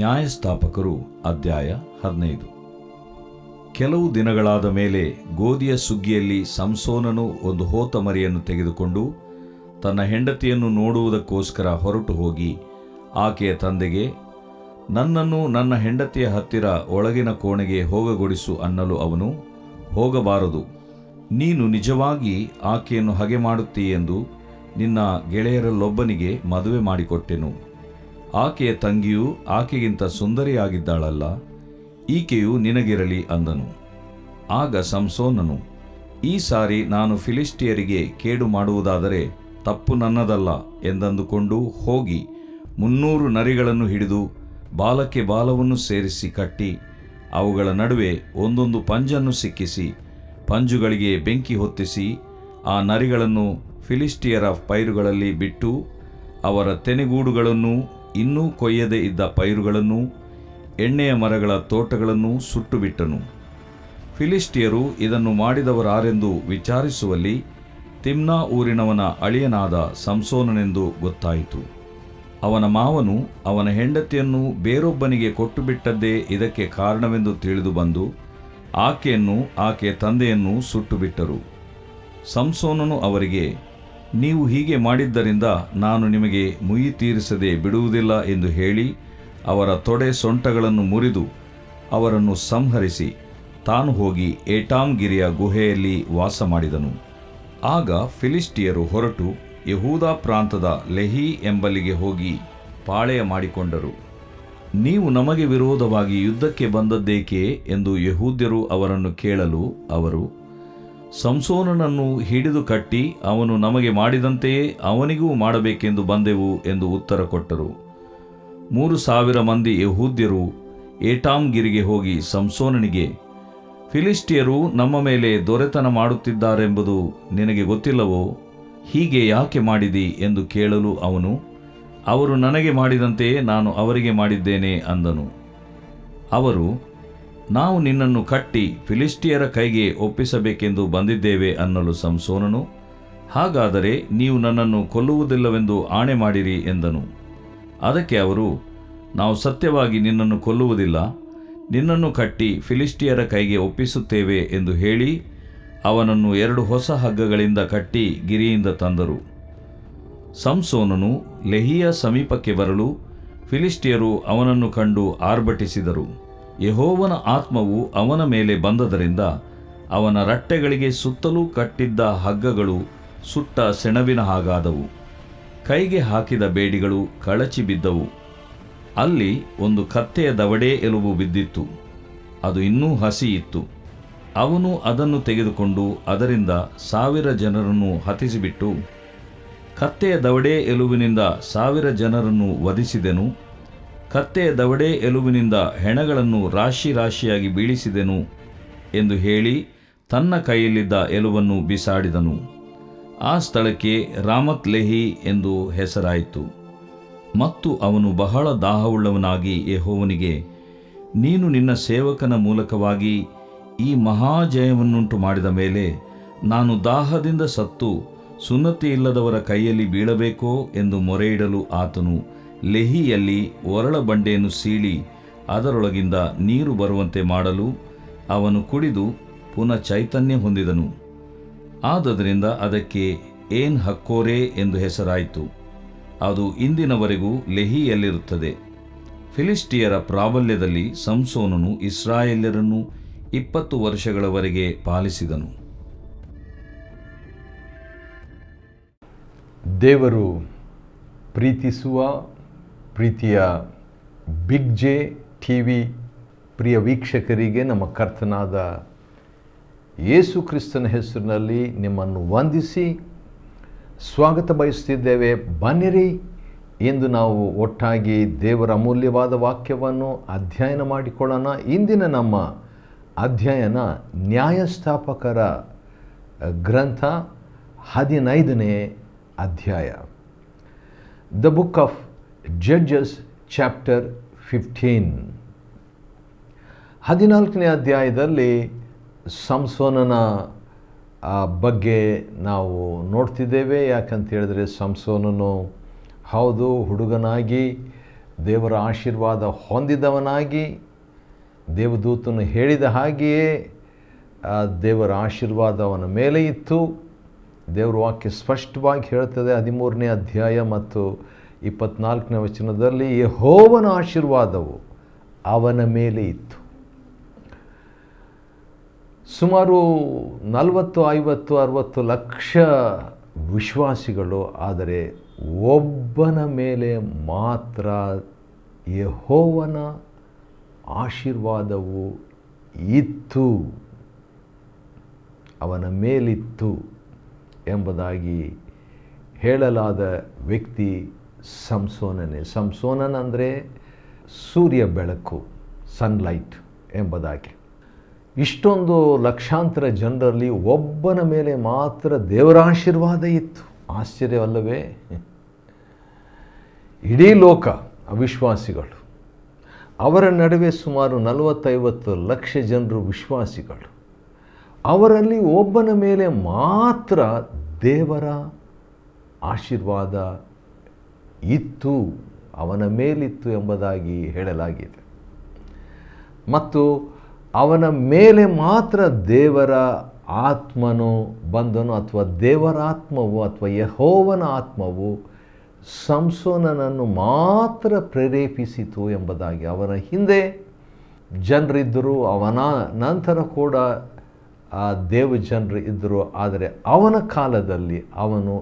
ನ್ಯಾಯಸ್ಥಾಪಕರು ಅಧ್ಯಾಯ 15. ಕೆಲವು ದಿನಗಳಾದ ಮೇಲೆ ಗೋಧಿಯ ಸುಗ್ಗಿಯಲ್ಲಿ ಸಂಸೋನನು ಒಂದು ಹೋತ ಮರಿಯನ್ನು ತೆಗೆದುಕೊಂಡು ತನ್ನ ಹೆಂಡತಿಯನ್ನು ನೋಡುವುದಕ್ಕೋಸ್ಕರ ಹೊರಟು ಹೋಗಿ ಆಕೆಯ ತಂದೆಗೆ, ನನ್ನನ್ನು ನನ್ನ ಹೆಂಡತಿಯ ಹತ್ತಿರ ಒಳಗಿನ ಕೋಣೆಗೆ ಹೋಗಗೊಡಿಸು ಅನ್ನಲು ಅವನು, ಹೋಗಬಾರದು, ನೀನು ನಿಜವಾಗಿ ಆಕೆಯನ್ನು ಹಗೆ ಮಾಡುತ್ತೀಯೆಂದು ನಿನ್ನ ಗೆಳೆಯರಲ್ಲೊಬ್ಬನಿಗೆ ಮದುವೆ ಮಾಡಿಕೊಟ್ಟೆನು. ಆಕೆಯ ತಂಗಿಯು ಆಕೆಗಿಂತ ಸುಂದರಿಯಾಗಿದ್ದಾಳಲ್ಲ, ಈಕೆಯು ನಿನಗಿರಲಿ ಅಂದನು. ಆಗ ಸಂಸೋನನು, ಈ ಸಾರಿ ನಾನು ಫಿಲಿಷ್ಟಿಯರಿಗೆ ಕೇಡು ಮಾಡುವುದಾದರೆ ತಪ್ಪು ನನ್ನದಲ್ಲ ಎಂದಂದುಕೊಂಡು ಹೋಗಿ 300 ನರಿಗಳನ್ನು ಹಿಡಿದು ಬಾಲಕ್ಕೆ ಬಾಲವನ್ನು ಸೇರಿಸಿ ಕಟ್ಟಿ ಅವುಗಳ ನಡುವೆ ಒಂದೊಂದು ಪಂಜನ್ನು ಸಿಕ್ಕಿಸಿ ಪಂಜುಗಳಿಗೆ ಬೆಂಕಿ ಹೊತ್ತಿಸಿ ಆ ನರಿಗಳನ್ನು ಫಿಲಿಷ್ಟಿಯರ ಪೈರುಗಳಲ್ಲಿ ಬಿಟ್ಟು ಅವರ ತೆನೆಗೂಡುಗಳನ್ನೂ ಇನ್ನೂ ಕೊಯ್ಯದೆ ಇದ್ದ ಪೈರುಗಳನ್ನೂ ಎಣ್ಣೆಯ ಮರಗಳ ತೋಟಗಳನ್ನೂ ಸುಟ್ಟು ಬಿಟ್ಟನು. ಫಿಲಿಷ್ಟಿಯರು ಇದನ್ನು ಮಾಡಿದವರಾರೆಂದು ವಿಚಾರಿಸುವಲ್ಲಿ ತಿಮ್ನಾ ಊರಿನವನ ಅಳಿಯನಾದ ಸಂಸೋನನೆಂದು ಗೊತ್ತಾಯಿತು. ಅವನ ಮಾವನು ಅವನ ಹೆಂಡತಿಯನ್ನು ಬೇರೊಬ್ಬನಿಗೆ ಕೊಟ್ಟುಬಿಟ್ಟದ್ದೇ ಇದಕ್ಕೆ ಕಾರಣವೆಂದು ತಿಳಿದು ಬಂದು ಆಕೆಯನ್ನು ಆಕೆಯ ತಂದೆಯನ್ನು ಸುಟ್ಟು ಬಿಟ್ಟರು. ಸಂಸೋನನು ಅವರಿಗೆ, ನೀವು ಹೀಗೆ ಮಾಡಿದ್ದರಿಂದ ನಾನು ನಿಮಗೆ ಮುಯ್ಯಿ ತೀರಿಸದೆ ಬಿಡುವುದಿಲ್ಲ ಎಂದು ಹೇಳಿ ಅವರ ತೊಡೆ ಸೊಂಟಗಳನ್ನು ಮುರಿದು ಅವರನ್ನು ಸಂಹರಿಸಿ ತಾನು ಹೋಗಿ ಏಟಾಮ್ ಗಿರಿಯ ಗುಹೆಯಲ್ಲಿ ವಾಸ ಮಾಡಿದನು. ಆಗ ಫಿಲಿಷ್ಟಿಯರು ಹೊರಟು ಯಹೂದ ಪ್ರಾಂತದ ಲೆಹಿ ಎಂಬಲ್ಲಿಗೆ ಹೋಗಿ ಪಾಳೆಯ ಮಾಡಿಕೊಂಡರು. ನೀವು ನಮಗೆ ವಿರೋಧವಾಗಿ ಯುದ್ಧಕ್ಕೆ ಬಂದದ್ದೇಕೆ ಎಂದು ಯಹೂದ್ಯರು ಅವರನ್ನು ಕೇಳಲು ಅವರು, ಸಂಸೋನನನ್ನು ಹಿಡಿದು ಕಟ್ಟಿ ಅವನು ನಮಗೆ ಮಾಡಿದಂತೆಯೇ ಅವನಿಗೂ ಮಾಡಬೇಕೆಂದು ಬಂದೆವು ಎಂದು ಉತ್ತರ ಕೊಟ್ಟರು. 3,000 ಮಂದಿ ಯಹೂದ್ಯರು ಏಟಾಮ್ ಗಿರಿಗೆ ಹೋಗಿ ಸಂಸೋನನಿಗೆ, ಫಿಲಿಷ್ಟಿಯರು ನಮ್ಮ ಮೇಲೆ ದೊರೆತನ ಮಾಡುತ್ತಿದ್ದಾರೆಂಬುದು ನಿನಗೆ ಗೊತ್ತಿಲ್ಲವೋ? ಹೀಗೆ ಯಾಕೆ ಮಾಡಿದಿ ಎಂದು ಕೇಳಲು ಅವನು, ಅವರು ನನಗೆ ಮಾಡಿದಂತೆಯೇ ನಾನು ಅವರಿಗೆ ಮಾಡಿದ್ದೇನೆ ಅಂದನು. ಅವರು, ನಾವು ನಿನ್ನನ್ನು ಕಟ್ಟಿ ಫಿಲಿಷ್ಟಿಯರ ಕೈಗೆ ಒಪ್ಪಿಸಬೇಕೆಂದು ಬಂದಿದ್ದೇವೆ ಅನ್ನಲು ಸಂಸೋನನು, ಹಾಗಾದರೆ ನೀವು ನನ್ನನ್ನು ಕೊಲ್ಲುವುದಿಲ್ಲವೆಂದು ಆಣೆ ಮಾಡಿರಿ ಎಂದನು. ಅದಕ್ಕೆ ಅವರು, ನಾವು ಸತ್ಯವಾಗಿ ನಿನ್ನನ್ನು ಕೊಲ್ಲುವುದಿಲ್ಲ, ನಿನ್ನನ್ನು ಕಟ್ಟಿ ಫಿಲಿಷ್ಟಿಯರ ಕೈಗೆ ಒಪ್ಪಿಸುತ್ತೇವೆ ಎಂದು ಹೇಳಿ ಅವನನ್ನು 2 ಹೊಸ ಹಗ್ಗಗಳಿಂದ ಕಟ್ಟಿ ಗಿರಿಯಿಂದ ತಂದರು. ಸಂಸೋನನು ಲೆಹಿಯ ಸಮೀಪಕ್ಕೆ ಬರಲು ಫಿಲಿಷ್ಟಿಯರು ಅವನನ್ನು ಕಂಡು ಆರ್ಭಟಿಸಿದರು. ಯೆಹೋವನ ಆತ್ಮವು ಅವನ ಮೇಲೆ ಬಂದದರಿಂದ ಅವನ ರಟ್ಟೆಗಳಿಗೆ ಸುತ್ತಲೂ ಕಟ್ಟಿದ್ದ ಹಗ್ಗಗಳು ಸುಟ್ಟ ಸೆಣಬಿನ ಹಾಗಾದವು. ಕೈಗೆ ಹಾಕಿದ ಬೇಡಿಗಳು ಕಳಚಿ ಬಿದ್ದವು. ಅಲ್ಲಿ ಒಂದು ಕತ್ತೆಯ ದವಡೇ ಎಲುಬು ಬಿದ್ದಿತ್ತು, ಅದು ಇನ್ನೂ ಹಸಿ ಇತ್ತು. ಅವನು ಅದನ್ನು ತೆಗೆದುಕೊಂಡು ಅದರಿಂದ 1000 ಜನರನ್ನು ಹತಿಸಿಬಿಟ್ಟು, ಕತ್ತೆಯ ದವಡೇ ಎಲುಬಿನಿಂದ 1000 ಜನರನ್ನು ವಧಿಸಿದೆನು, ಕತ್ತೆಯ ದವಡೇ ಎಲುಬಿನಿಂದ ಹೆಣಗಳನ್ನು ರಾಶಿ ರಾಶಿಯಾಗಿ ಬೀಳಿಸಿದೆನು ಎಂದು ಹೇಳಿ ತನ್ನ ಕೈಯಲ್ಲಿದ್ದ ಎಲುಬನ್ನು ಬಿಸಾಡಿದನು. ಆ ಸ್ಥಳಕ್ಕೆ ರಾಮತ್ ಲೆಹಿ ಎಂದು ಹೆಸರಾಯಿತು. ಮತ್ತು ಅವನು ಬಹಳ ದಾಹವುಳ್ಳವನಾಗಿ ಯೆಹೋವನಿಗೆ, ನೀನು ನಿನ್ನ ಸೇವಕನ ಮೂಲಕವಾಗಿ ಈ ಮಹಾಜಯವನ್ನುಂಟು ಮಾಡಿದ ಮೇಲೆ ನಾನು ದಾಹದಿಂದ ಸತ್ತು ಸುನ್ನತಿ ಇಲ್ಲದವರ ಕೈಯಲ್ಲಿ ಬೀಳಬೇಕೋ ಎಂದು ಮೊರೆಯಿಡಲು ಆತನು ಲೆಹಿಯಲ್ಲಿ ಒರಳ ಬಂಡೆಯನ್ನು ಸೀಳಿ ಅದರೊಳಗಿಂದ ನೀರು ಬರುವಂತೆ ಮಾಡಲು ಅವನು ಕುಡಿದು ಪುನಃ ಚೈತನ್ಯ ಹೊಂದಿದನು. ಆದದರಿಂದ ಅದಕ್ಕೆ ಏನ್ ಹಕ್ಕೋರೆ ಎಂದು ಹೆಸರಾಯಿತು. ಅದು ಇಂದಿನವರೆಗೂ ಲೆಹಿಯಲ್ಲಿರುತ್ತದೆ. ಫಿಲಿಷ್ಟಿಯರ ಪ್ರಾಬಲ್ಯದಲ್ಲಿ ಸಂಸೋನನು ಇಸ್ರಾಯೇಲ್ಯರನ್ನು 20 ವರ್ಷಗಳವರೆಗೆ ಪಾಲಿಸಿದನು. ದೇವರು ಪ್ರೀತಿಸುವ ಪ್ರೀತಿಯ ಬಿಗ್ ಜೆ ಟಿವಿ ಪ್ರಿಯ ವೀಕ್ಷಕರಿಗೆ ನಮ್ಮ ಕರ್ತನಾದ ಯೇಸು ಕ್ರಿಸ್ತನ ಹೆಸರಿನಲ್ಲಿ ನಿಮ್ಮನ್ನು ವಂದಿಸಿ ಸ್ವಾಗತ ಬಯಸುತ್ತಿದ್ದೇವೆ. ಬನ್ನಿರಿ, ಎಂದು ನಾವು ಒಟ್ಟಾಗಿ ದೇವರ ಅಮೂಲ್ಯವಾದ ವಾಕ್ಯವನ್ನು ಅಧ್ಯಯನ ಮಾಡಿಕೊಳ್ಳೋಣ. ಇಂದಿನ ನಮ್ಮ ಅಧ್ಯಯನ ನ್ಯಾಯಸ್ಥಾಪಕರ ಗ್ರಂಥ 15ನೇ ಅಧ್ಯಾಯ. The book of judges chapter 15. 14ನೇ ಅಧ್ಯಾಯದಲ್ಲಿ ಸಂಸೋನನ ಬಗ್ಗೆ ನಾವು ನೋಡ್ತಿದ್ದೇವೆ. ಯಾಕಂತ ಹೇಳಿದ್ರೆ ಸಂಸೋನನು ಹೌದು ಹುಡುಗನಾಗಿ ದೇವರ ಆಶೀರ್ವಾದ ಹೊಂದಿದವನಾಗಿ, ದೇವದೂತನು ಹೇಳಿದ ಹಾಗೆಯೇ ಆ ದೇವರ ಆಶೀರ್ವಾದ ಅವನ ಮೇಲೆ ಇತ್ತು. ದೇವರ ವಾಕ್ಯ ಸ್ಪಷ್ಟವಾಗಿ ಹೇಳ್ತದೆ 13ನೇ ಅಧ್ಯಾಯ ಮತ್ತು 24ನೇ ವಚನದಲ್ಲಿ, ಯೆಹೋವನ ಆಶೀರ್ವಾದವು ಅವನ ಮೇಲೆ ಇತ್ತು. ಸುಮಾರು 40, 50, 60 ಲಕ್ಷ ವಿಶ್ವಾಸಿಗಳು, ಆದರೆ ಒಬ್ಬನ ಮೇಲೆ ಮಾತ್ರ ಯೆಹೋವನ ಆಶೀರ್ವಾದವು ಇತ್ತು, ಅವನ ಮೇಲಿತ್ತು ಎಂಬುದಾಗಿ ಹೇಳಲಾದ ವ್ಯಕ್ತಿ ಸಂಸೋನನೇ. ಸಂಸೋನನಂದರೆ ಸೂರ್ಯ ಬೆಳಕು, ಸನ್ಲೈಟ್ ಎಂಬುದಾಗಿ. ಇಷ್ಟೊಂದು ಲಕ್ಷಾಂತರ ಜನರಲ್ಲಿ ಒಬ್ಬನ ಮೇಲೆ ಮಾತ್ರ ದೇವರ ಆಶೀರ್ವಾದ ಇತ್ತು. ಆಶ್ಚರ್ಯವಲ್ಲವೇ? ಇಡೀ ಲೋಕ ಅವಿಶ್ವಾಸಿಗಳು, ಅವರ ನಡುವೆ ಸುಮಾರು 40-50 ಲಕ್ಷ ಜನರು ವಿಶ್ವಾಸಿಗಳು. ಅವರಲ್ಲಿ ಒಬ್ಬನ ಮೇಲೆ ಮಾತ್ರ ದೇವರ ಆಶೀರ್ವಾದ ಇತ್ತು, ಅವನ ಮೇಲಿತ್ತು ಎಂಬುದಾಗಿ ಹೇಳಲಾಗಿದೆ. ಮತ್ತು ಅವನ ಮೇಲೆ ಮಾತ್ರ ದೇವರ ಆತ್ಮನು ಬಂದನು, ಅಥವಾ ದೇವರಾತ್ಮವು ಅಥವಾ ಯೆಹೋವನ ಆತ್ಮವು ಸಂಸೋನನನ್ನು ಮಾತ್ರ ಪ್ರೇರೇಪಿಸಿತು ಎಂಬುದಾಗಿ. ಅವನ ಹಿಂದೆ ಜನರಿದ್ದರು, ಅವನ ನಂತರ ಕೂಡ ಆ ದೇವಜನರು ಇದ್ದರು. ಆದರೆ ಅವನ ಕಾಲದಲ್ಲಿ ಅವನು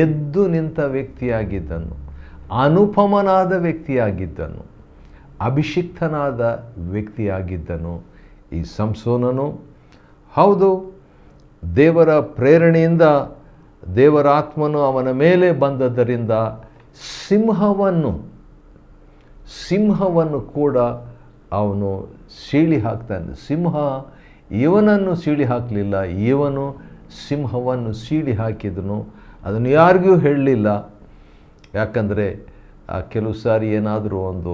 ಎದ್ದು ನಿಂತ ವ್ಯಕ್ತಿಯಾಗಿದ್ದನು, ಅನುಪಮನಾದ ವ್ಯಕ್ತಿಯಾಗಿದ್ದನು, ಅಭಿಷಿಕ್ತನಾದ ವ್ಯಕ್ತಿಯಾಗಿದ್ದನು ಈ ಸಂಸೋನನು. ಹೌದು, ದೇವರ ಪ್ರೇರಣೆಯಿಂದ ದೇವರಾತ್ಮನು ಅವನ ಮೇಲೆ ಬಂದದ್ದರಿಂದ ಸಿಂಹವನ್ನು ಕೂಡ ಅವನು ಸೀಳಿ ಹಾಕ್ತಾನೆ. ಸಿಂಹ ಇವನನ್ನು ಸೀಳಿ ಹಾಕಲಿಲ್ಲ, ಇವನು ಸಿಂಹವನ್ನು ಸೀಳಿ ಹಾಕಿದನು. ಅದನ್ನು ಯಾರಿಗೂ ಹೇಳಲಿಲ್ಲ. ಯಾಕಂದರೆ ಕೆಲವು ಸಾರಿ ಏನಾದರೂ ಒಂದು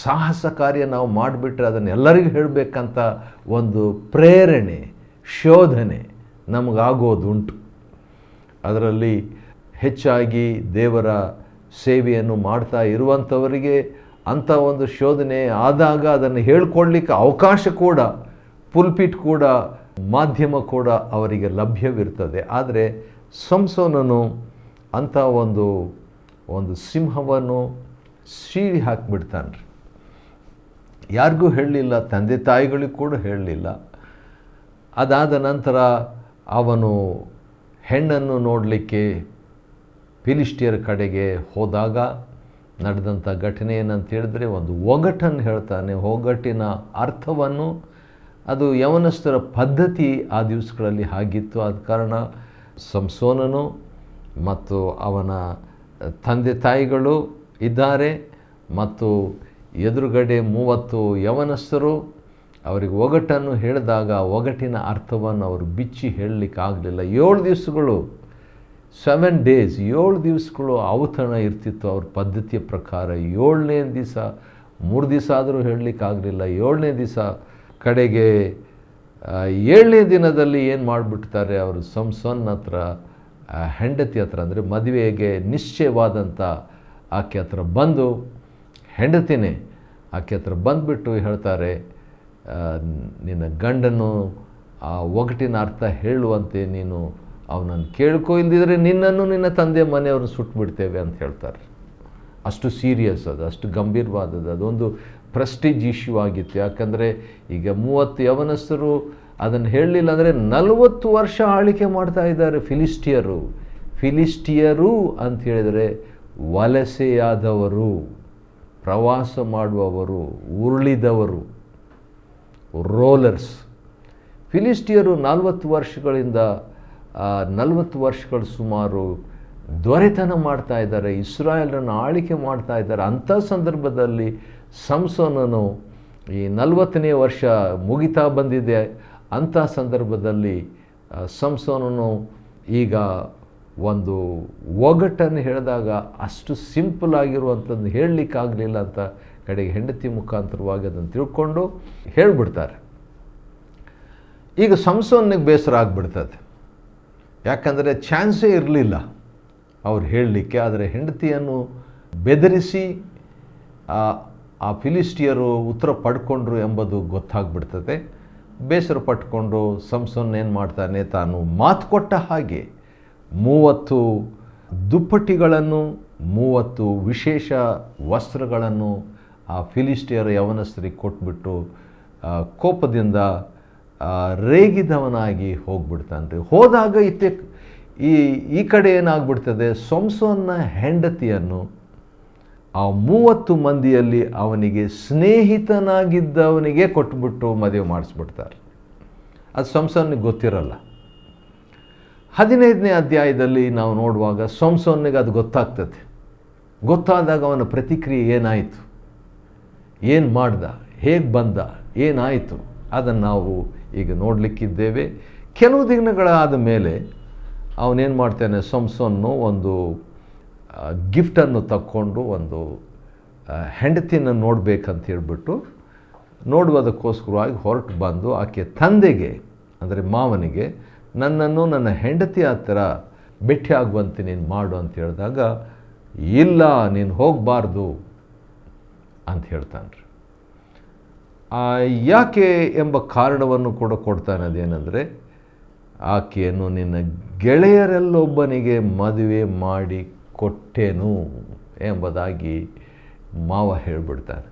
ಸಾಹಸ ಕಾರ್ಯ ನಾವು ಮಾಡಿಬಿಟ್ರೆ ಅದನ್ನು ಎಲ್ಲರಿಗೂ ಹೇಳಬೇಕಂತ ಒಂದು ಪ್ರೇರಣೆ, ಶೋಧನೆ ನಮಗಾಗೋದುಂಟು. ಅದರಲ್ಲಿ ಹೆಚ್ಚಾಗಿ ದೇವರ ಸೇವೆಯನ್ನು ಮಾಡ್ತಾ ಇರುವಂಥವರಿಗೆ ಅಂಥ ಒಂದು ಶೋಧನೆ ಆದಾಗ ಅದನ್ನು ಹೇಳ್ಕೊಡ್ಲಿಕ್ಕೆ ಅವಕಾಶ ಕೂಡ, ಪುಲ್ಪಿಟ್ ಕೂಡ, ಮಾಧ್ಯಮ ಕೂಡ ಅವರಿಗೆ ಲಭ್ಯವಿರ್ತದೆ. ಆದರೆ ಸಂಸೋನನು ಅಂಥ ಒಂದು ಸಿಂಹವನ್ನು ಸೀಳಿ ಹಾಕಿಬಿಡ್ತಾನೆ. ಯಾರಿಗೂ ಹೇಳಲಿಲ್ಲ, ತಂದೆ ತಾಯಿಗಳಿಗೂ ಕೂಡ ಹೇಳಲಿಲ್ಲ. ಅದಾದ ನಂತರ ಅವನು ಹೆಣ್ಣನ್ನು ನೋಡಲಿಕ್ಕೆ ಫಿಲಿಷ್ಟಿಯರ ಕಡೆಗೆ ಹೋದಾಗ ನಡೆದಂಥ ಘಟನೆ ಏನಂತ ಹೇಳಿದ್ರೆ, ಒಂದು ಒಗಟನ್ನು ಹೇಳ್ತಾನೆ. ಒಗಟಿನ ಅರ್ಥವನ್ನು, ಅದು ಯವನಸ್ಥರ ಪದ್ಧತಿ ಆ ದಿವಸಗಳಲ್ಲಿ ಆಗಿತ್ತು. ಆದ ಕಾರಣ ಸಂಸೋನನು ಮತ್ತು ಅವನ ತಂದೆ ತಾಯಿಗಳು ಇದ್ದಾರೆ ಮತ್ತು ಎದುರುಗಡೆ 30 ಯವನಸ್ಥರು. ಅವರಿಗೆ ಒಗಟನ್ನು ಹೇಳಿದಾಗ ಒಗಟಿನ ಅರ್ಥವನ್ನು ಅವರು ಬಿಚ್ಚಿ ಹೇಳಲಿಕ್ಕಾಗಲಿಲ್ಲ. 7 ದಿವಸಗಳು, 7 days, 7 ದಿವಸಗಳು ಔತಣ ಇರ್ತಿತ್ತು ಅವ್ರ ಪದ್ಧತಿಯ ಪ್ರಕಾರ. 7ನೇ ದಿವಸ 3 ದಿವಸ ಆದರೂ ಹೇಳಲಿಕ್ಕಾಗಲಿಲ್ಲ. 7ನೇ ದಿವಸ ಕಡೆಗೆ 7ನೇ ದಿನದಲ್ಲಿ ಏನು ಮಾಡಿಬಿಡ್ತಾರೆ, ಅವರು ಸಂಸೋನ್ನ ಹತ್ರ, ಹೆಂಡತಿ ಹತ್ರ, ಅಂದರೆ ಮದುವೆಗೆ ನಿಶ್ಚಯವಾದಂಥ ಆಕೆ ಹತ್ರ ಬಂದು, ಹೆಂಡತಿನೇ ಆಕೆ ಹತ್ರ ಬಂದುಬಿಟ್ಟು ಹೇಳ್ತಾರೆ, ನಿನ್ನ ಗಂಡನು ಆ ಒಗಟಿನ ಅರ್ಥ ಹೇಳುವಂತೆ ನೀನು ಅವನನ್ನು ಕೇಳ್ಕೊ, ಇಲ್ದಿದ್ರೆ ನಿನ್ನನ್ನು ನಿನ್ನ ತಂದೆ ಮನೆಯವ್ರನ್ನ ಸುಟ್ಟುಬಿಡ್ತೇವೆ ಅಂತ ಹೇಳ್ತಾರೆ. ಅಷ್ಟು ಸೀರಿಯಸ್ ಅದು, ಅಷ್ಟು ಗಂಭೀರವಾದದ್ದು. ಅದೊಂದು ಪ್ರೆಸ್ಟೀಜ್ ಇಶ್ಯೂ ಆಗಿತ್ತು. ಯಾಕಂದರೆ ಈಗ 30 ಯವನಸ್ಥರು ಅದನ್ನು ಹೇಳಲಿಲ್ಲ ಅಂದರೆ 40 ವರ್ಷ ಆಳ್ವಿಕೆ ಮಾಡ್ತಾ ಇದ್ದಾರೆ ಫಿಲಿಸ್ಟಿಯರು. ಫಿಲಿಸ್ಟಿಯರು ಅಂತ ಹೇಳಿದರೆ ವಲಸೆಯಾದವರು, ಪ್ರವಾಸ ಮಾಡುವವರು, ಉರುಳಿದವರು, ರೋಲರ್ಸ್. ಫಿಲಿಸ್ಟಿಯರು 40 ವರ್ಷಗಳಿಂದ 40 ವರ್ಷಗಳು ಸುಮಾರು ದೊರೆತನ ಮಾಡ್ತಾ ಇದ್ದಾರೆ, ಇಸ್ರಾಯೇಲನ್ನು ಆಳ್ವಿಕೆ ಮಾಡ್ತಾ ಇದ್ದಾರೆ. ಅಂಥ ಸಂದರ್ಭದಲ್ಲಿ ಸಂಸೋನನು ಈ 40ನೇ ವರ್ಷ ಮುಗಿತಾ ಬಂದಿದೆ. ಅಂಥ ಸಂದರ್ಭದಲ್ಲಿ ಸಂಸೋನನು ಈಗ ಒಂದು ಒಗಟನ್ನು ಹೇಳಿದಾಗ ಅಷ್ಟು ಸಿಂಪಲ್ ಆಗಿರುವಂಥದ್ದು ಹೇಳಲಿಕ್ಕಾಗಲಿಲ್ಲ ಅಂತ ಕಡೆಗೆ ಹೆಂಡತಿ ಮುಖಾಂತರವಾಗಿ ಅದನ್ನು ತಿಳ್ಕೊಂಡು ಹೇಳಿಬಿಡ್ತಾರೆ. ಈಗ ಸಂಸೋನಿಗೆ ಬೇಸರ ಆಗಿಬಿಡ್ತದೆ. ಯಾಕಂದರೆ ಚಾನ್ಸೇ ಇರಲಿಲ್ಲ ಅವ್ರು ಹೇಳಲಿಕ್ಕೆ. ಆದರೆ ಹೆಂಡತಿಯನ್ನು ಬೆದರಿಸಿ ಆ ಫಿಲಿಸ್ಟಿಯರು ಉತ್ತರ ಪಡ್ಕೊಂಡ್ರು ಎಂಬುದು ಗೊತ್ತಾಗ್ಬಿಡ್ತದೆ. ಬೇಸರ ಪಟ್ಕೊಂಡು ಸಂಸೋನ್ ಏನು ಮಾಡ್ತಾನೆ, ತಾನು ಮಾತು ಕೊಟ್ಟ ಹಾಗೆ 30 ದುಪ್ಪಟಿಗಳನ್ನು 30 ವಿಶೇಷ ವಸ್ತ್ರಗಳನ್ನು ಆ ಫಿಲಿಸ್ಟಿಯರ ಯವನಸ್ಥರಿಗೆ ಕೊಟ್ಬಿಟ್ಟು ಕೋಪದಿಂದ ರೇಗಿದವನಾಗಿ ಹೋಗ್ಬಿಡ್ತಾನೆ. ಹೋದಾಗ ಈ ಕಡೆ ಏನಾಗ್ಬಿಡ್ತದೆ, ಸಂಸೋನ್ನ ಹೆಂಡತಿಯನ್ನು ಆ 30 ಮಂದಿಯಲ್ಲಿ ಅವನಿಗೆ ಸ್ನೇಹಿತನಾಗಿದ್ದವನಿಗೆ ಕೊಟ್ಬಿಟ್ಟು ಮದುವೆ ಮಾಡಿಸ್ಬಿಡ್ತಾರೆ. ಅದು ಸಂಸೋನ್ನಿಗೆ ಗೊತ್ತಿರಲ್ಲ. 15ನೇ ಅಧ್ಯಾಯದಲ್ಲಿ ನಾವು ನೋಡುವಾಗ ಸಂಸೋನ್ನಿಗೆ ಅದು ಗೊತ್ತಾಗ್ತದೆ. ಗೊತ್ತಾದಾಗ ಅವನ ಪ್ರತಿಕ್ರಿಯೆ ಏನಾಯಿತು, ಏನು ಮಾಡ್ದ, ಹೇಗೆ ಬಂದ, ಏನಾಯಿತು, ಅದನ್ನು ನಾವು ಈಗ ನೋಡಲಿಕ್ಕಿದ್ದೇವೆ. ಕೆಲವು ದಿನಗಳಾದ ಮೇಲೆ ಅವನೇನು ಮಾಡ್ತಾನೆ, ಸಂಸೋನ್ನು ಒಂದು ಗಿಫ್ಟನ್ನು ತಕ್ಕೊಂಡು ಒಂದು ಹೆಂಡತಿನ ನೋಡಬೇಕಂತ ಹೇಳ್ಬಿಟ್ಟು ನೋಡುವುದಕ್ಕೋಸ್ಕರವಾಗಿ ಹೊರಟು ಬಂದು ಆಕೆ ತಂದೆಗೆ ಅಂದರೆ ಮಾವನಿಗೆ ನನ್ನನ್ನು ನನ್ನ ಹೆಂಡತಿ ಹತ್ತಿರ ಭೇಟಿ ಆಗುವಂತೆ ನೀನು ಮಾಡು ಅಂತ ಹೇಳಿದಾಗ, ಇಲ್ಲ ನೀನು ಹೋಗಬಾರ್ದು ಅಂತ ಹೇಳ್ತಾನೆ. ಯಾಕೆ ಎಂಬ ಕಾರಣವನ್ನು ಕೂಡ ಕೊಡ್ತಾನೆ. ಅದೇನೆಂದರೆ, ಆಕೆಯನ್ನು ನಿನ್ನ ಗೆಳೆಯರೆಲ್ಲೊಬ್ಬನಿಗೆ ಮದುವೆ ಮಾಡಿ ಕೊಟ್ಟೆನು ಎಂಬುದಾಗಿ ಮಾವ ಹೇಳಿಬಿಡ್ತಾನೆ.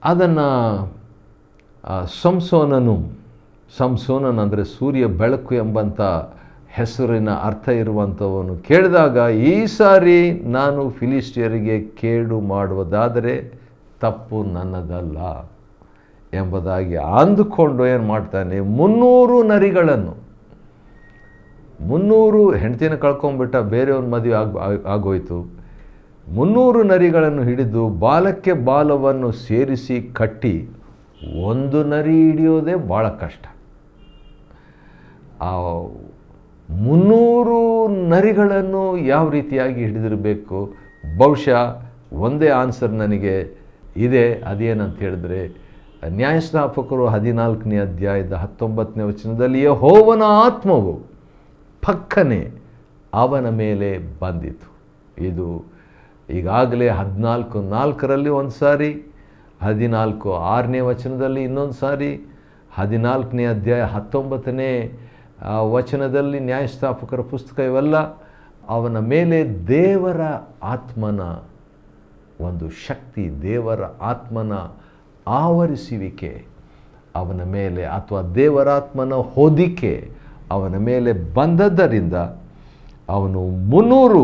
ಅದನ್ನು ಸಂಸೋನನ್ ಅಂದರೆ ಸೂರ್ಯ ಬೆಳಕು ಎಂಬಂಥ ಹೆಸರಿನ ಅರ್ಥ ಇರುವಂಥವನು ಕೇಳಿದಾಗ, ಈ ಸಾರಿ ನಾನು ಫಿಲಿಸ್ಟಿಯರಿಗೆ ಕೇಡು ಮಾಡುವುದಾದರೆ ತಪ್ಪು ನನ್ನದಲ್ಲ ಎಂಬುದಾಗಿ ಅಂದುಕೊಂಡು ಏನು ಮಾಡ್ತಾನೆ, 300 ನರಿಗಳನ್ನು 300 ಹೆಂಡತಿನ ಕಳ್ಕೊಂಡ್ಬಿಟ್ಟ, ಬೇರೆಯವ್ರ ಮದುವೆ ಆಗೋಯ್ತು. 300 ನರಿಗಳನ್ನು ಹಿಡಿದು ಬಾಲಕ್ಕೆ ಬಾಲವನ್ನು ಸೇರಿಸಿ ಕಟ್ಟಿ, ಒಂದು ನರಿ ಹಿಡಿಯೋದೇ ಭಾಳ ಕಷ್ಟ. ಆ 300 ನರಿಗಳನ್ನು ಯಾವ ರೀತಿಯಾಗಿ ಹಿಡಿದಿರಬೇಕು? ಬಹುಶಃ ಒಂದೇ ಆನ್ಸರ್ ನನಗೆ ಇದೆ. ಅದೇನಂತ ಹೇಳಿದ್ರೆ, ನ್ಯಾಯಸ್ಥಾಪಕರು 14ನೇ ಅಧ್ಯಾಯದ 19ನೇ ವಚನದಲ್ಲಿ, ಯೆಹೋವನ ಆತ್ಮವು ಪಕ್ಕನೆ ಅವನ ಮೇಲೆ ಬಂದಿತು. ಇದು ಈಗಾಗಲೇ 14:4 ಒಂದು ಸಾರಿ, 14:6ನೇ ವಚನದಲ್ಲಿ ಇನ್ನೊಂದು ಸಾರಿ, 14ನೇ ಅಧ್ಯಾಯ 19ನೇ ವಚನದಲ್ಲಿ ನ್ಯಾಯಸ್ಥಾಪಕರ ಪುಸ್ತಕ ಇವೆಲ್ಲ ಅವನ ಮೇಲೆ ದೇವರ ಆತ್ಮನ ಒಂದು ಶಕ್ತಿ, ದೇವರ ಆತ್ಮನ ಆವರಿಸುವಿಕೆ ಅವನ ಮೇಲೆ ಅಥವಾ ದೇವರಾತ್ಮನ ಹೊದಿಕೆ ಅವನ ಮೇಲೆ ಬಂದದ್ದರಿಂದ ಅವನು 300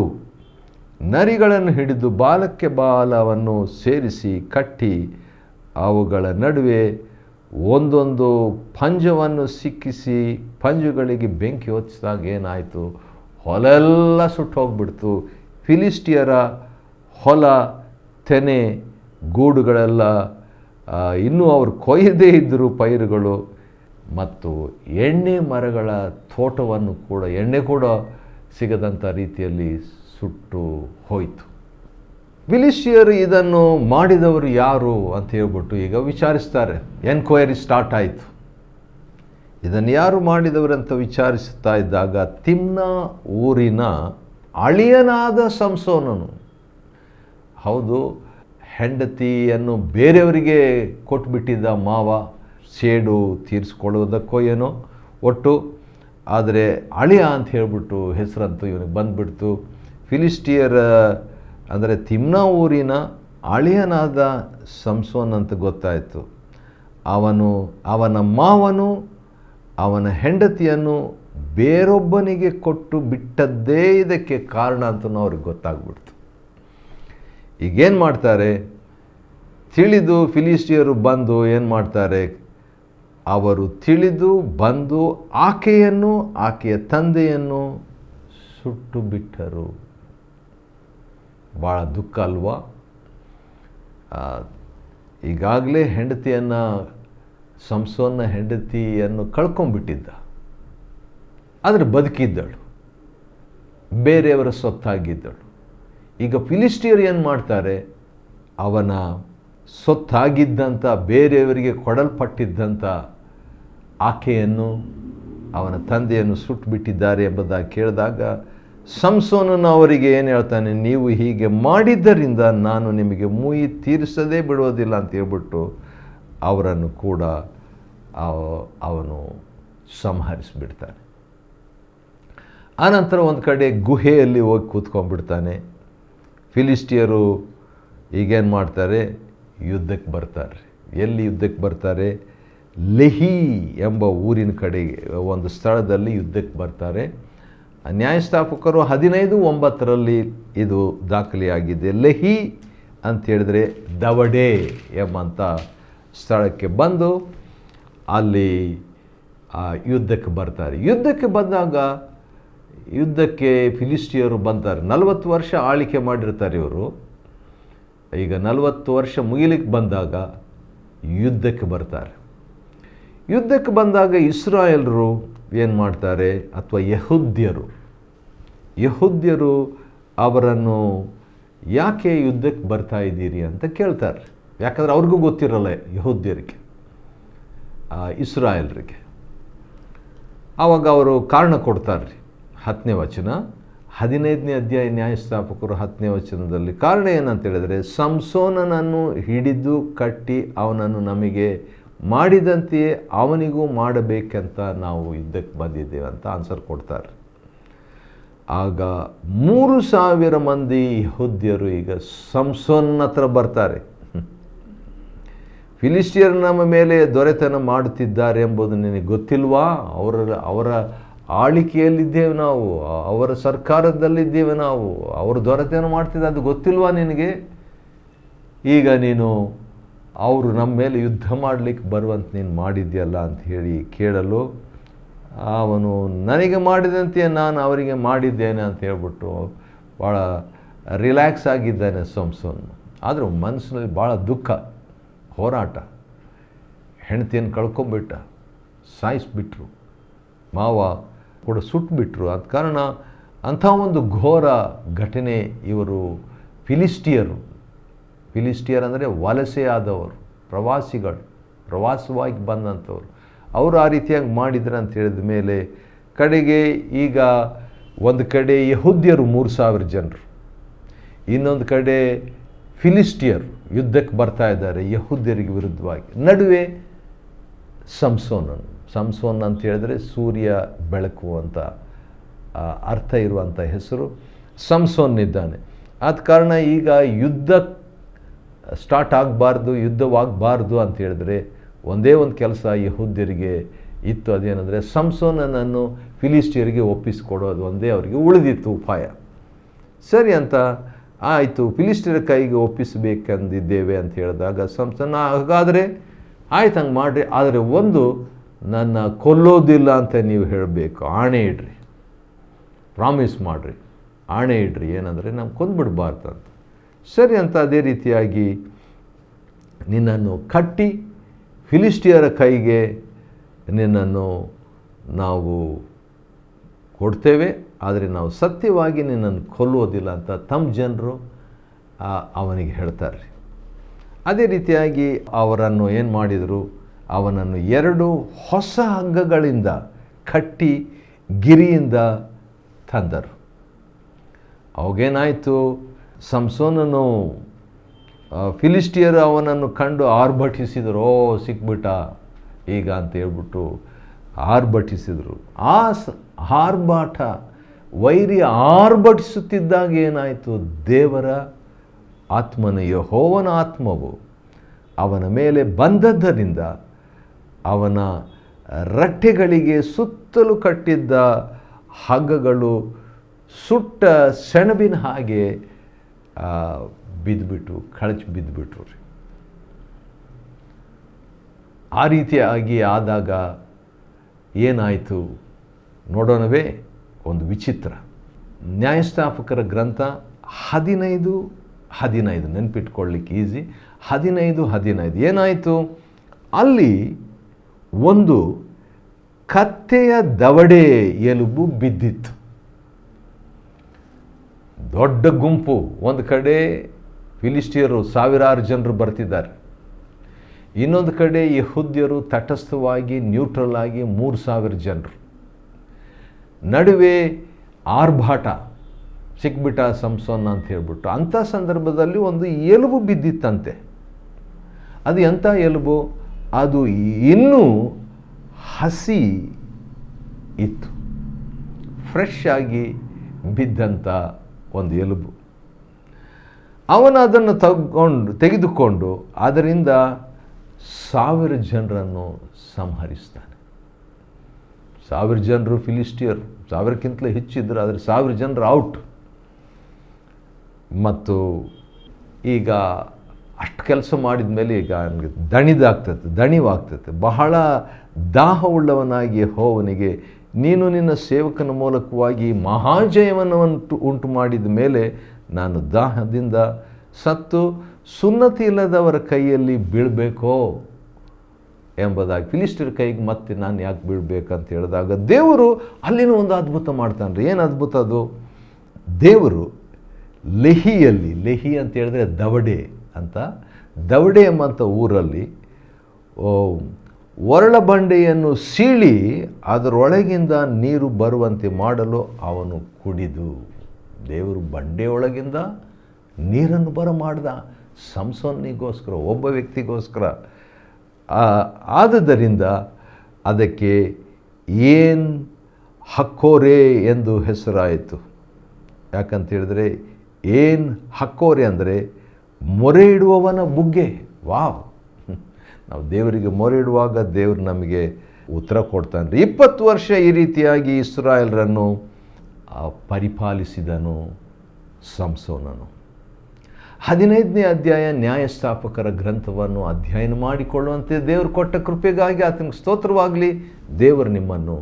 ನರಿಗಳನ್ನು ಹಿಡಿದು ಬಾಲಕ್ಕೆ ಬಾಲವನ್ನು ಸೇರಿಸಿ ಕಟ್ಟಿ ಅವುಗಳ ನಡುವೆ ಒಂದೊಂದು ಪಂಜವನ್ನು ಸಿಕ್ಕಿಸಿ ಪಂಜುಗಳಿಗೆ ಬೆಂಕಿ ಹೊತ್ತಿಸಿದಾಗ ಏನಾಯಿತು, ಹೊಲೆಲ್ಲ ಸುಟ್ಟು ಹೋಗ್ಬಿಡ್ತು. ಫಿಲಿಸ್ಟಿಯರ ಹೊಲ ತೆನೆ ಗೂಡುಗಳೆಲ್ಲ ಇನ್ನೂ ಅವರು ಕೊಯ್ಯದೇ ಇದ್ದರು ಪೈರುಗಳು, ಮತ್ತು ಎಣ್ಣೆ ಮರಗಳ ತೋಟವನ್ನು ಕೂಡ ಎಣ್ಣೆ ಕೂಡ ಸಿಗದಂಥ ರೀತಿಯಲ್ಲಿ ಸುಟ್ಟು ಹೋಯಿತು. ಫಿಲಿಸ್ಟಿಯರು ಇದನ್ನು ಮಾಡಿದವರು ಯಾರು ಅಂತ ಹೇಳ್ಬಿಟ್ಟು ಈಗ ವಿಚಾರಿಸ್ತಾರೆ. ಎನ್ಕ್ವೈರಿ ಸ್ಟಾರ್ಟ್ ಆಯಿತು. ಇದನ್ನು ಯಾರು ಮಾಡಿದವರು ಅಂತ ವಿಚಾರಿಸ್ತಾ ಇದ್ದಾಗ ತಿಮ್ನಾ ಊರಿನ ಅಳಿಯನಾದ ಸಂಸೋನನು, ಹೌದು, ಹೆಂಡತಿಯನ್ನು ಬೇರೆಯವರಿಗೆ ಕೊಟ್ಬಿಟ್ಟಿದ್ದ ಮಾವ, ಸೇಡು ತೀರಿಸ್ಕೊಳ್ಳೋದಕ್ಕೋ ಏನೋ ಒಟ್ಟು, ಆದರೆ ಅಳಿಯ ಅಂತ ಹೇಳಿಬಿಟ್ಟು ಹೆಸರಂತೂ ಇವನಿಗೆ ಬಂದುಬಿಡ್ತು. ಫಿಲಿಸ್ಟಿಯರ ಅಂದರೆ ತಿಮ್ನಾ ಊರಿನ ಅಳಿಯನಾದ ಸಂಸೋನ್ ಅಂತ ಗೊತ್ತಾಯಿತು. ಅವನ ಮಾವನು ಅವನ ಹೆಂಡತಿಯನ್ನು ಬೇರೊಬ್ಬನಿಗೆ ಕೊಟ್ಟು ಬಿಟ್ಟದ್ದೇ ಇದಕ್ಕೆ ಕಾರಣ ಅಂತಲೂ ಅವ್ರಿಗೆ ಗೊತ್ತಾಗ್ಬಿಡ್ತು. ಈಗೇನು ಮಾಡ್ತಾರೆ, ತಿಳಿದು ಫಿಲಿಸ್ಟಿಯರು ಬಂದು ಏನು ಮಾಡ್ತಾರೆ, ಅವರು ತಿಳಿದು ಬಂದು ಆಕೆಯನ್ನು ಆಕೆಯ ತಂದೆಯನ್ನು ಸುಟ್ಟು ಬಿಟ್ಟರು. ಭಾಳ ದುಃಖ ಅಲ್ವಾ? ಈಗಾಗಲೇ ಹೆಂಡತಿಯನ್ನು, ಸಂಸೋನ್ನ ಹೆಂಡತಿಯನ್ನು ಕಳ್ಕೊಂಡ್ಬಿಟ್ಟಿದ್ದ, ಆದರೆ ಬದುಕಿದ್ದಳು, ಬೇರೆಯವರ ಸೊತ್ತಾಗಿದ್ದಳು. ಈಗ ಫಿಲಿಸ್ಟಿಯರು ಏನು ಮಾಡ್ತಾರೆ, ಅವನ ಸೊತ್ತಾಗಿದ್ದಂಥ ಬೇರೆಯವರಿಗೆ ಕೊಡಲ್ಪಟ್ಟಿದ್ದಂಥ ಆಕೆಯನ್ನು, ಅವನ ತಂದೆಯನ್ನು ಸುಟ್ಟುಬಿಟ್ಟಿದ್ದಾರೆ ಎಂಬುದಾಗಿ ಕೇಳಿದಾಗ ಸಂಸೋನನು ಅವರಿಗೆ ಏನು ಹೇಳ್ತಾನೆ, ನೀವು ಹೀಗೆ ಮಾಡಿದ್ದರಿಂದ ನಾನು ನಿಮಗೆ ಮುಯಿ ತೀರಿಸದೇ ಬಿಡೋದಿಲ್ಲ ಅಂತ ಹೇಳ್ಬಿಟ್ಟು ಅವರನ್ನು ಕೂಡ ಅವನು ಸಂಹರಿಸಿಬಿಡ್ತಾನೆ. ಆನಂತರ ಒಂದು ಕಡೆ ಗುಹೆಯಲ್ಲಿ ಹೋಗಿ ಕೂತ್ಕೊಂಡ್ಬಿಡ್ತಾನೆ. ಫಿಲಿಸ್ಟಿಯರು ಈಗೇನು ಮಾಡ್ತಾರೆ, ಯುದ್ಧಕ್ಕೆ ಬರ್ತಾರೆ. ಎಲ್ಲಿ ಯುದ್ಧಕ್ಕೆ ಬರ್ತಾರೆ? ಲೆಹಿ ಎಂಬ ಊರಿನ ಕಡೆಗೆ ಒಂದು ಸ್ಥಳದಲ್ಲಿ ಯುದ್ಧಕ್ಕೆ ಬರ್ತಾರೆ. ನ್ಯಾಯಸ್ಥಾಪಕರು 15:9 ಇದು ದಾಖಲೆಯಾಗಿದೆ. ಲೆಹಿ ಅಂತ ಹೇಳಿದ್ರೆ ದವಡೆ ಎಂಬಂಥ ಸ್ಥಳಕ್ಕೆ ಬಂದು ಅಲ್ಲಿ ಯುದ್ಧಕ್ಕೆ ಬರ್ತಾರೆ. ಯುದ್ಧಕ್ಕೆ ಬಂದಾಗ ಯುದ್ಧಕ್ಕೆ ಫಿಲಿಸ್ಟಿಯರು ಬಂತಾರೆ. 40 ವರ್ಷ ಆಳ್ವಿಕೆ ಮಾಡಿರ್ತಾರೆ ಇವರು. ಈಗ 40 ವರ್ಷ ಮುಗಿಲಿಕ್ಕೆ ಬಂದಾಗ ಯುದ್ಧಕ್ಕೆ ಬರ್ತಾರೆ. ಯುದ್ಧಕ್ಕೆ ಬಂದಾಗ ಇಸ್ರಾಯೇಲರು ಏನು ಮಾಡ್ತಾರೆ, ಅಥವಾ ಯಹೂದ್ಯರು ಅವರನ್ನು ಯಾಕೆ ಯುದ್ಧಕ್ಕೆ ಬರ್ತಾ ಇದ್ದೀರಿ ಅಂತ ಕೇಳ್ತಾರೆ. ಯಾಕಂದರೆ ಅವ್ರಿಗೂ ಗೊತ್ತಿರಲ್ಲ ಯಹೂದ್ಯರಿಗೆ, ಇಸ್ರಾಯೇಲರಿಗೆ. ಆವಾಗ ಅವರು ಕಾರಣ ಕೊಡ್ತಾರೆ. 10ನೇ ವಚನ, 15ನೇ ಅಧ್ಯಾಯ ನ್ಯಾಯಸ್ಥಾಪಕರು 10ನೇ ವಚನದಲ್ಲಿ ಕಾರಣ ಏನಂತ ಹೇಳಿದರೆ, ಸಂಸೋನನನ್ನು ಹಿಡಿದು ಕಟ್ಟಿ ಅವನನ್ನು ನಮಗೆ ಮಾಡಿದಂತೆಯೇ ಅವನಿಗೂ ಮಾಡಬೇಕಂತ ನಾವು ಯುದ್ಧಕ್ಕೆ ಬಂದಿದ್ದೇವೆ ಅಂತ ಆನ್ಸರ್ ಕೊಡ್ತಾರೆ. ಆಗ 3,000 ಮಂದಿ ಯಹೂದ್ಯರು ಈಗ ಸಂಸೋನನ ಹತ್ರ ಬರ್ತಾರೆ. ಫಿಲಿಸ್ಟಿಯರು ನಮ್ಮ ಮೇಲೆ ದೊರೆತನ ಮಾಡುತ್ತಿದ್ದಾರೆ ಎಂಬುದು ನಿನಗೆ ಗೊತ್ತಿಲ್ವಾ? ಅವರ ಆಳ್ವಿಕೆಯಲ್ಲಿದ್ದೇವೆ ನಾವು, ಅವರ ಸರ್ಕಾರದಲ್ಲಿದ್ದೇವೆ ನಾವು, ಅವರು ದೊರೆತನ ಮಾಡ್ತಿದ್ದ, ಅದು ಗೊತ್ತಿಲ್ವಾ ನಿನಗೆ? ಈಗ ನೀನು ಅವರು ನಮ್ಮ ಮೇಲೆ ಯುದ್ಧ ಮಾಡಲಿಕ್ಕೆ ಬರುವಂತೆ ನೀನು ಮಾಡಿದ್ಯಲ್ಲ ಅಂತ ಹೇಳಿ ಕೇಳಲು, ಅವನು ನನಗೆ ಮಾಡಿದಂತೆ ನಾನು ಅವರಿಗೆ ಮಾಡಿದ್ದೇನೆ ಅಂತ ಹೇಳ್ಬಿಟ್ಟು ಭಾಳ ರಿಲ್ಯಾಕ್ಸ್ ಆಗಿದ್ದಾನೆ ಸಂಸೋನ್. ಆದರೂ ಮನಸ್ಸಿನಲ್ಲಿ ಭಾಳ ದುಃಖ, ಹೋರಾಟ. ಹೆಂಡತಿಯನ್ನು ಕಳ್ಕೊಂಬಿಟ್ಟ, ಸಾಯಿಸಿಬಿಟ್ರು, ಮಾವ ಕೂಡ ಸುಟ್ಟುಬಿಟ್ರು. ಆದ ಕಾರಣ ಅಂಥ ಒಂದು ಘೋರ ಘಟನೆ ಇವರು ಫಿಲಿಸ್ಟಿಯರ್ ಅಂದರೆ ವಲಸೆ ಆದವರು, ಪ್ರವಾಸವಾಗಿ ಬಂದಂಥವ್ರು, ಅವರು ಆ ರೀತಿಯಾಗಿ ಮಾಡಿದ್ರು ಅಂತ ಹೇಳಿದ ಮೇಲೆ ಕಡೆಗೆ ಈಗ ಒಂದು ಕಡೆ ಯಹೂದ್ಯರು 3,000 ಜನರು, ಇನ್ನೊಂದು ಕಡೆ ಫಿಲಿಸ್ಟಿಯರು ಯುದ್ಧಕ್ಕೆ ಬರ್ತಾ ಇದ್ದಾರೆ ಯಹೂದ್ಯರಿಗೆ ವಿರುದ್ಧವಾಗಿ. ನಡುವೆ ಸಂಸೋನ್ ಅಂತ ಹೇಳಿದ್ರೆ ಸೂರ್ಯ ಬೆಳಕು ಅಂತ ಅರ್ಥ ಇರುವಂಥ ಹೆಸರು. ಸಂಸೋನ್ನಿದ್ದಾನೆ. ಆದ ಕಾರಣ ಈಗ ಯುದ್ಧ ಸ್ಟಾರ್ಟ್ ಆಗಬಾರ್ದು, ಯುದ್ಧವಾಗಬಾರ್ದು ಅಂತ ಹೇಳಿದ್ರೆ ಒಂದೇ ಒಂದು ಕೆಲಸ ಯಹೂದ್ಯರಿಗೆ ಇತ್ತು. ಅದೇನೆಂದರೆ ಸಂಸೋನನನ್ನು ಫಿಲಿಸ್ಟಿಯರಿಗೆ ಒಪ್ಪಿಸಿಕೊಡೋದು ಒಂದೇ ಅವರಿಗೆ ಉಳಿದಿತ್ತು ಉಪಾಯ. ಸರಿ ಅಂತ ಆಯಿತು, ಫಿಲಿಸ್ಟಿಯರ ಕೈಗೆ ಒಪ್ಪಿಸಬೇಕಂದಿದ್ದೇವೆ ಅಂತ ಹೇಳಿದಾಗ ಸಂಸೋನ, ಹಾಗಾದರೆ ಆಯ್ತು ಹಂಗೆ ಮಾಡಿರಿ, ಆದರೆ ಒಂದು ನನ್ನ ಕೊಲ್ಲೋದಿಲ್ಲ ಅಂತ ನೀವು ಹೇಳಬೇಕು, ಆಣೆ ಇಡ್ರಿ, ಪ್ರಾಮಿಸ್ ಮಾಡಿರಿ, ಆಣೆ ಇಡ್ರಿ, ಏನಂದರೆ ನಾವು ಕೊಂದುಬಿಡ್ಬಾರ್ದು ಅಂತ. ಸರಿ ಅಂತ ಅದೇ ರೀತಿಯಾಗಿ ನಿನ್ನನ್ನು ಕಟ್ಟಿ ಫಿಲಿಸ್ಟಿಯರ ಕೈಗೆ ನಿನ್ನನ್ನು ನಾವು ಕೊಡ್ತೇವೆ, ಆದರೆ ನಾವು ಸತ್ಯವಾಗಿ ನಿನ್ನನ್ನು ಕೊಲ್ಲುವುದಿಲ್ಲ ಅಂತ ತಮ್ಮ ಜನರು ಅವನಿಗೆ ಹೇಳ್ತಾರೆ. ಅದೇ ರೀತಿಯಾಗಿ ಅವರನ್ನು ಏನು ಮಾಡಿದರು, ಅವನನ್ನು 2 ಹೊಸ ಹಗ್ಗಗಳಿಂದ ಕಟ್ಟಿ ಗಿರಿಯಿಂದ ತಂದರು. ಅವಾಗೇನಾಯಿತು, ಸಂಸೋನನು ಫಿಲಿಸ್ಟಿಯರು ಅವನನ್ನು ಕಂಡು ಆರ್ಭಟಿಸಿದರು. ಓ ಸಿಕ್ಬಿಟ್ಟ ಈಗ ಅಂತ ಹೇಳ್ಬಿಟ್ಟು ಆರ್ಭಟಿಸಿದರು. ಆ ಆರ್ಭಾಟ, ವೈರಿ ಆರ್ಭಟಿಸುತ್ತಿದ್ದಾಗ ಏನಾಯಿತು, ದೇವರ ಆತ್ಮನ, ಯೆಹೋವನ ಆತ್ಮವು ಅವನ ಮೇಲೆ ಬಂದದ್ದರಿಂದ ಅವನ ರಟ್ಟೆಗಳಿಗೆ ಸುತ್ತಲೂ ಕಟ್ಟಿದ್ದ ಹಗ್ಗಗಳು ಸುಟ್ಟ ಸೆಣಬಿನ ಹಾಗೆ ಬಿದ್ದುಬಿಟ್ಟು ಕಳಚಿ ಬಿದ್ದುಬಿಟ್ರು. ಆ ರೀತಿಯಾಗಿ ಆದಾಗ ಏನಾಯಿತು ನೋಡೋಣವೇ? ಒಂದು ವಿಚಿತ್ರ. ನ್ಯಾಯಸ್ಥಾಪಕರ ಗ್ರಂಥ 15:15 ನೆನಪಿಟ್ಕೊಳ್ಳಿಕ್ಕೆ ಈಸಿ. 15:15 ಏನಾಯಿತು, ಅಲ್ಲಿ ಒಂದು ಕತ್ತೆಯ ದವಡೆ ಎಲುಬು ಬಿದ್ದಿತ್ತು. ದೊಡ್ಡ ಗುಂಪು, ಒಂದು ಕಡೆ ಫಿಲಿಸ್ಟಿಯರು 1000 ಜನರು ಬರ್ತಿದ್ದಾರೆ, ಇನ್ನೊಂದು ಕಡೆ ಯಹೂದ್ಯರು ತಟಸ್ಥವಾಗಿ ನ್ಯೂಟ್ರಲ್ ಆಗಿ 3,000 ಜನರು. ನಡುವೆ ಆರ್ಭಾಟ, ಸಿಕ್ಬಿಟ್ಟ ಸಂಸೋನ್ ಅಂತ ಹೇಳ್ಬಿಟ್ಟು. ಅಂಥ ಸಂದರ್ಭದಲ್ಲಿ ಒಂದು ಎಲುಬು ಬಿದ್ದಿತ್ತಂತೆ. ಅದು ಎಂಥ ಎಲುಬು? ಅದು ಇನ್ನೂ ಹಸಿ ಇತ್ತು, ಫ್ರೆಶ್ ಆಗಿ ಬಿದ್ದಂಥ ಒಂದು ಎಲುಬು. ಅವನು ಅದನ್ನು ತೆಗೆದುಕೊಂಡು ಅದರಿಂದ 1000 ಜನರನ್ನು ಸಂಹರಿಸ್ತಾನೆ. 1000 ಜನರು ಫಿಲಿಸ್ಟಿಯರು, 1000ಕ್ಕಿಂತಲೂ ಹೆಚ್ಚಿದ್ರು, ಆದರೆ 1000 ಜನರು ಔಟ್. ಮತ್ತು ಈಗ ಅಷ್ಟು ಕೆಲಸ ಮಾಡಿದ ಮೇಲೆ ಈಗ ಅವನಿಗೆ ದಣಿವಾಗ್ತದೆ. ಬಹಳ ದಾಹವುಳ್ಳವನಾಗಿ ಯೆಹೋವನಿಗೆ, ನೀನು ನಿನ್ನ ಸೇವಕನ ಮೂಲಕವಾಗಿ ಮಹಾಜಯವನ್ನು ಉಂಟು ಮಾಡಿದ ಮೇಲೆ ನಾನು ದಾಹದಿಂದ ಸತ್ತು ಸುನ್ನತಿ ಇಲ್ಲದವರ ಕೈಯಲ್ಲಿ ಬೀಳಬೇಕೋ ಎಂಬುದಾಗಿ, ಫಿಲಿಸ್ಟಿಯರ ಕೈಗೆ ಮತ್ತೆ ನಾನು ಯಾಕೆ ಬೀಳಬೇಕಂತ ಹೇಳಿದಾಗ ದೇವರು ಅಲ್ಲಿನ ಒಂದು ಅದ್ಭುತ ಮಾಡ್ತಾನೆ ರೀ. ಏನು ಅದ್ಭುತ ಅದು? ದೇವರು ಲೆಹಿಯಲ್ಲಿ, ಲೆಹಿ ಅಂತ ಹೇಳಿದ್ರೆ ದವಡೆ ಅಂತ, ದವಡೆ ಎಂಬಂಥ ಊರಲ್ಲಿ ಒರಳ ಬಂಡೆಯನ್ನು ಸೀಳಿ ಅದರೊಳಗಿಂದ ನೀರು ಬರುವಂತೆ ಮಾಡಲು ಅವನು ಕುಡಿದು, ದೇವರು ಬಂಡೆಯೊಳಗಿಂದ ನೀರನ್ನು ಮಾಡ್ದ ಸಂಸೋನಿಗೋಸ್ಕರ, ಒಬ್ಬ ವ್ಯಕ್ತಿಗೋಸ್ಕರ. ಆದುದರಿಂದ ಅದಕ್ಕೆ ಏನ್ ಹಕ್ಕೋರೆ ಎಂದು ಹೆಸರಾಯಿತು. ಯಾಕಂತ ಹೇಳಿದ್ರೆ ಏನ್ ಹಕ್ಕೋರೆ ಅಂದರೆ ಮೊರೆ ಇಡುವವನ ಬುಗ್ಗೆ. ವಾವ್! ನಾವು ದೇವರಿಗೆ ಮೊರೆ ಇಡುವಾಗ ದೇವರು ನಮಗೆ ಉತ್ತರ ಕೊಡ್ತಾನೆ. 20 ವರ್ಷ ಈ ರೀತಿಯಾಗಿ ಇಸ್ರಾಯೇಲರನ್ನು ಪರಿಪಾಲಿಸಿದನು ಸಂಸೋನನು. 15ನೇ ಅಧ್ಯಾಯ ನ್ಯಾಯಸ್ಥಾಪಕರ ಗ್ರಂಥವನ್ನು ಅಧ್ಯಯನ ಮಾಡಿಕೊಳ್ಳುವಂತೆ ದೇವರು ಕೊಟ್ಟ ಕೃಪೆಗಾಗಿ ಆತನಿಗೆ ಸ್ತೋತ್ರವಾಗಲಿ. ದೇವರು ನಿಮ್ಮನ್ನು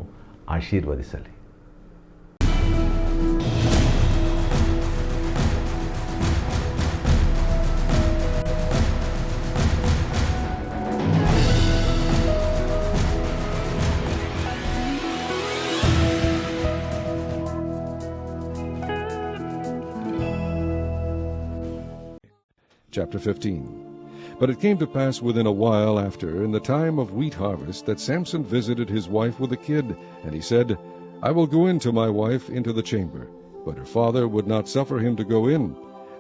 ಆಶೀರ್ವದಿಸಲಿ. Chapter 15. But it came to pass within a while after, in the time of wheat harvest, that Samson visited his wife with a kid, and he said, I will go in to my wife into the chamber. But her father would not suffer him to go in.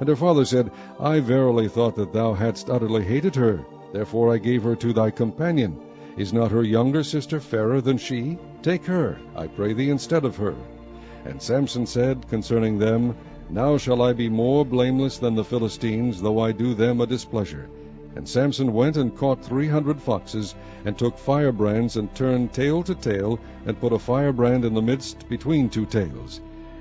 And her father said, I verily thought that thou hadst utterly hated her. Therefore I gave her to thy companion. Is not her younger sister fairer than she? Take her, I pray thee, instead of her. And Samson said concerning them, Now shall I be more blameless than the Philistines, though I do them a displeasure. And Samson went and caught 300 foxes, and took firebrands, and turned tail to tail, and put a firebrand in the midst between 2 tails.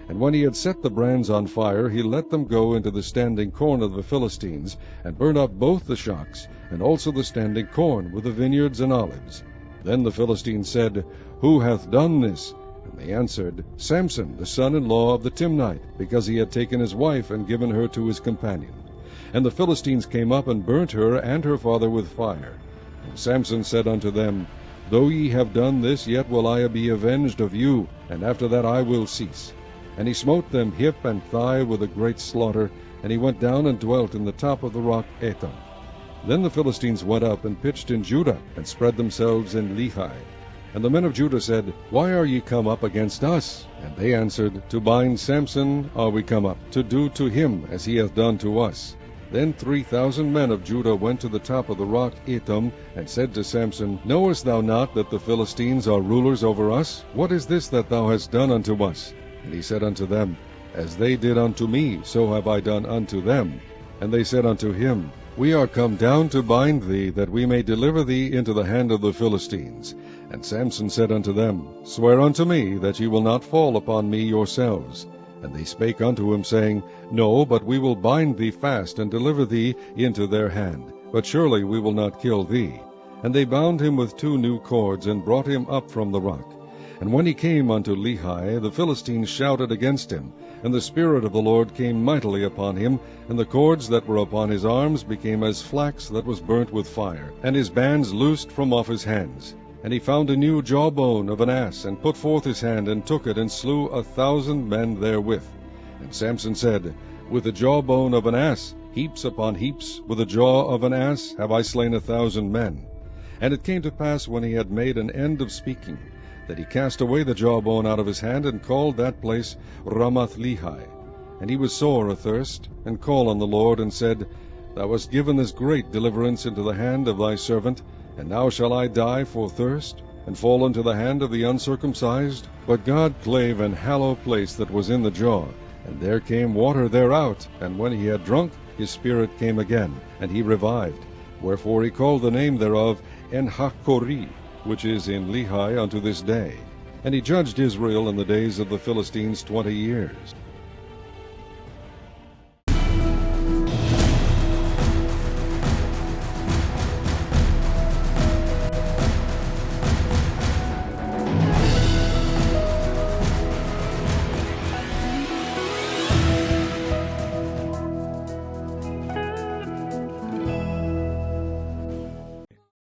And when he had set the brands on fire, he let them go into the standing corn of the Philistines, and burned up both the shocks, and also the standing corn, with the vineyards and olives. Then the Philistines said, Who hath done this? And they answered, Samson, the son-in-law of the Timnite, because he had taken his wife and given her to his companion. And the Philistines came up and burnt her and her father with fire. And Samson said unto them, Though ye have done this, yet will I be avenged of you, and after that I will cease. And he smote them hip and thigh with a great slaughter, and he went down and dwelt in the top of the rock Etam. Then the Philistines went up and pitched in Judah, and spread themselves in Lehi. And the men of Judah said, Why are ye come up against us? And they answered, To bind Samson are we come up, to do to him as he hath done to us. Then 3,000 men of Judah went to the top of the rock Etam, and said to Samson, Knowest thou not that the Philistines are rulers over us? What is this that thou hast done unto us? And he said unto them, As they did unto me, so have I done unto them. And they said unto him, We are come down to bind thee, that we may deliver thee into the hand of the Philistines. And Samson said unto them, Swear unto me that ye will not fall upon me yourselves. And they spake unto him, saying, No, but we will bind thee fast, and deliver thee into their hand. But surely we will not kill thee. And they bound him with 2 new cords, and brought him up from the rock. And when he came unto Lehi, the Philistines shouted against him, and the Spirit of the Lord came mightily upon him, and the cords that were upon his arms became as flax that was burnt with fire, and his bands loosed from off his hands. And he found a new jawbone of an ass, and put forth his hand, and took it, and slew 1,000 men therewith. And Samson said, With the jawbone of an ass, heaps upon heaps, with the jaw of an ass, have I slain 1,000 men. And it came to pass, when he had made an end of speaking, that he cast away the jawbone out of his hand, and called that place Ramath Lehi. And he was sore athirst, and called on the Lord, and said, Thou hast given this great deliverance into the hand of thy servant, and now shall I die for thirst, and fall into the hand of the uncircumcised? But God clave an hollow place that was in the jaw, and there came water thereout, and when he had drunk, his spirit came again, and he revived. Wherefore he called the name thereof En-hakkore, which is in Lehi unto this day. And he judged Israel in the days of the Philistines 20 years.